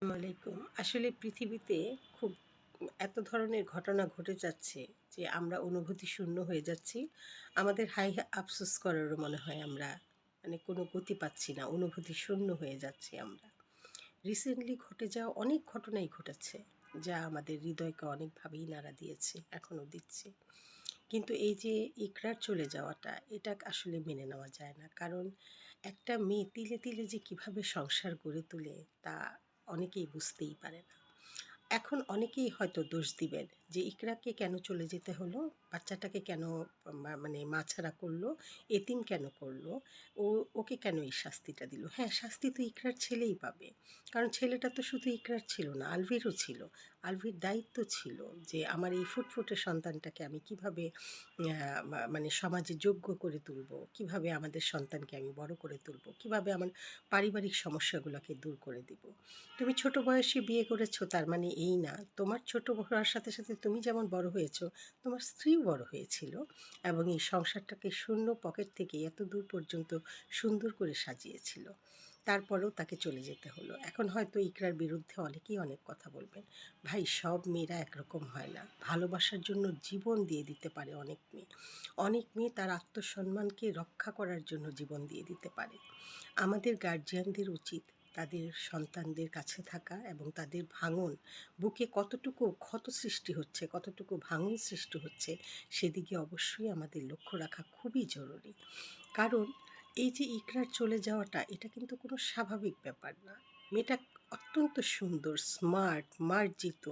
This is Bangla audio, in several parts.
আসসালামাইকুম। আসলে পৃথিবীতে খুব এত ধরনের ঘটনা ঘটে যাচ্ছে যে আমরা অনুভূতি শূন্য হয়ে যাচ্ছি। আমাদের হাই আফসোস করারও মনে হয় আমরা কোনো গতি পাচ্ছি না। অনুভূতি শূন্য হয়ে যাচ্ছি আমরা। রিসেন্টলি ঘটে যাওয়া অনেক ঘটনাই ঘটেছে যা আমাদের হৃদয়কে অনেকভাবেই নাড়া দিয়েছে, এখনও দিচ্ছে। কিন্তু এই যে ইকরার চলে যাওয়াটা এটা আসলে মেনে নেওয়া যায় না। কারণ একটা মেয়ে তিলে, তিলে যে কিভাবে সংসার গড়ে তোলে তা অনেকেই বুঝতেই পারে না। এখন অনেকেই হয়তো দোষ দিবেন যে ইকরাকে কেন চলে যেতে হলো, বাচ্চাটাকে কেন মাছাড়া করলো, এতিম কেন করলো, ও ওকে কেন এই শাস্তিটা দিল। হ্যাঁ, শাস্তি তো ইকরার ছেলেই পাবে। কারণ ছেলেটা তো শুধু ইকরার ছিল না, আলভিরও ছিল। আলভির দায়িত্ব ছিল যে আমার এই ফুটফুটে সন্তানটাকে আমি কিভাবে সমাজে যোগ্য করে তুলব, কিভাবে আমাদের সন্তানকে আমি বড় করে তুলব, কিভাবে আমার পারিবারিক সমস্যাগুলোকে দূর করে দিব। তুমি ছোট বয়সে বিয়ে করেছো তার মানে এই না, তোমার ছোট হওয়ার সাথে সাথে তুমি যেমন বড় হয়েছো, তোমার স্ত্রীও বড় হয়েছিল এবং এই সংসারটাকে শূন্য পকেট থেকে এত দূর পর্যন্ত সুন্দর করে সাজিয়েছিল। তারপরেও তাকে চলে যেতে হলো। এখন হয়তো ইকরার বিরুদ্ধে অনেকেই অনেক কথা বলবেন। ভাই, সব মেয়েরা একরকম হয় না। ভালোবাসার জন্য জীবন দিয়ে দিতে পারে অনেক মেয়ে। অনেক মেয়ে তার আত্মসম্মানকে রক্ষা করার জন্য জীবন দিয়ে দিতে পারে। আমাদের গার্জিয়ানদের উচিত তাদের সন্তানদের কাছে থাকা এবং তাদের ভাঙন, বুকে কতটুকু ক্ষত সৃষ্টি হচ্ছে, কতটুকু ভাঙন সৃষ্টি হচ্ছে, সেদিকে অবশ্যই আমাদের লক্ষ্য রাখা খুবই জরুরি। কারণ এই যে ইকরার চলে যাওয়াটা এটা কিন্তু কোনো স্বাভাবিক ব্যাপার না। মেয়েটা অত্যন্ত সুন্দর, স্মার্ট, মার্জিত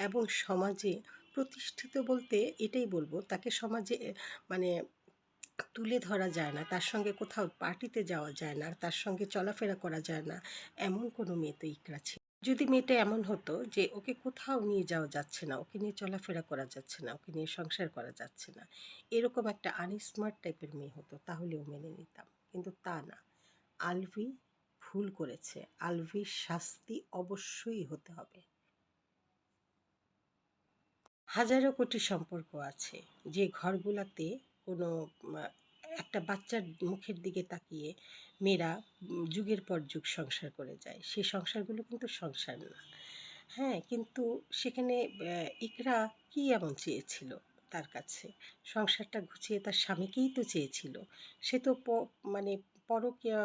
এবং সমাজে প্রতিষ্ঠিত বলতে এটাই বলবো, তাকে সমাজে মানে তুলে ধরা যায় না, তার সঙ্গে কোথাও পার্টিতে যাওয়া যায় না, তার সঙ্গে চলাফেরা করা যায় না, এমন কোনো মেয়ে তো ইকরা ছিল। যদি মেয়েটা এমন হতো যে ওকে কোথাও নিয়ে যাওয়া যাচ্ছে না, ওকে নিয়ে চলাফেরা করা যাচ্ছে না, ওকে নিয়ে সংসার করা যাচ্ছে না, এরকম একটা আনস্মার্ট টাইপের মেয়ে হতো, তাহলেও মেনে নিতাম। কিন্তু তা না। আলভি ভুল করেছে। আলভির শাস্তি অবশ্যই হতে হবে। হাজারো কোটি সম্পর্ক আছে যে ঘরগুলাতে কোনো মা একটা বাচ্চার মুখের দিকে তাকিয়ে মেয়েরা যুগের পর যুগ সংসার করে যায়। সেই সংসারগুলো কিন্তু সংসার না। হ্যাঁ, কিন্তু সেখানে ইকরা কি এমন চেয়েছিল তার কাছে? সংসারটা গুছিয়ে তার স্বামীকেই তো চেয়েছিল। সে তো মানে পরকীয়া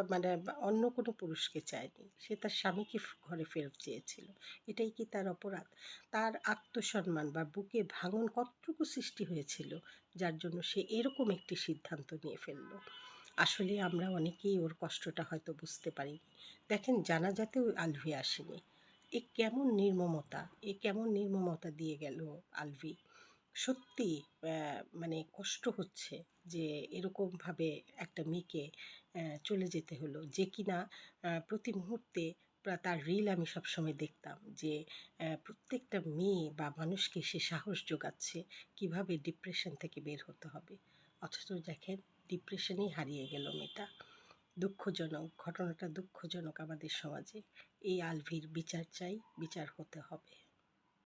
অন্য কোনো পুরুষকে চায়নি। সে তার স্বামীকে ঘরে ফেরত চেয়েছিল। এটাই কি তার অপরাধ? তার আত্মসম্মান বা বুকে ভাঙন কতটুকু সৃষ্টি হয়েছিল, যার জন্য সে এরকম একটি সিদ্ধান্ত নিয়ে ফেলল। আসলে আমরা অনেকেই ওর কষ্টটা হয়তো বুঝতে পারিনি। দেখেন, জানাজাতেও আলভি আসেনি। এ কেমন নির্মমতা! এ কেমন নির্মমতা দিয়ে গেল আলভি! সত্যি কষ্ট হচ্ছে যে এরকমভাবে একটা মেয়েকে চলে যেতে হলো, যে কিনা প্রতি মুহূর্তে তার রিল আমি সবসময় দেখতাম যে প্রত্যেকটা মেয়ে বা মানুষকে সে সাহস যোগাচ্ছে কিভাবে ডিপ্রেশন থেকে বের হতে হবে। অথচ দেখেন, ডিপ্রেশনেই হারিয়ে গেল মেয়েটা। দুঃখজনক, ঘটনাটা দুঃখজনক আমাদের সমাজে। এই আলভির বিচার চাই, বিচার হতে হবে।